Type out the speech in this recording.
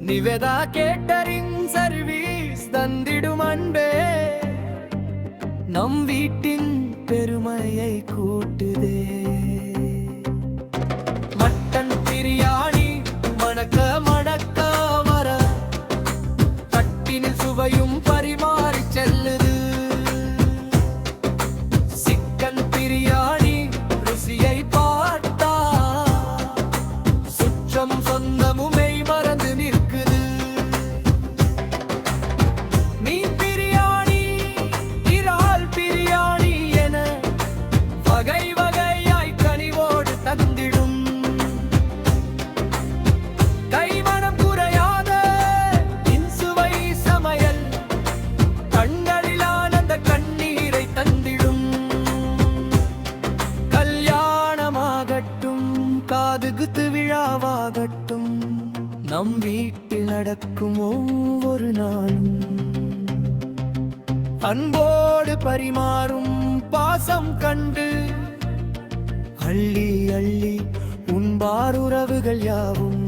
Nivetha catering service தந்திடும் அன்பே நம் வீட்டின் பெருமையை கூட்டுதே. மட்டன் பிரியாணி மணக்க மணக்க வர தட்டினில் சுவையும் பரிமாறி செல்லுது. சிக்கன் பிரியாணி ருசியை பார்த்தா சுற்றம் சொந்தமுமே மறந்து நிற்குது. மீன் பிரியாணி இறால் பிரியாணி என வகை வகையாய் கனிவோடு தந்திடும். கைமணம் குறையாத இன்சுவை சமையல் கண்களில் ஆனந்த கண்ணீரை தந்திடும். கல்யாணமாகட்டும் காதுகுத்து விழாவாகட்டும் நம் வீட்டில் நடக்கும் ஒவ்வொரு நாளும் அன்போடு பரிமாறும் பாசம் கண்டு அள்ளி அள்ளி உண்பார் உறவுகள் யாவும்.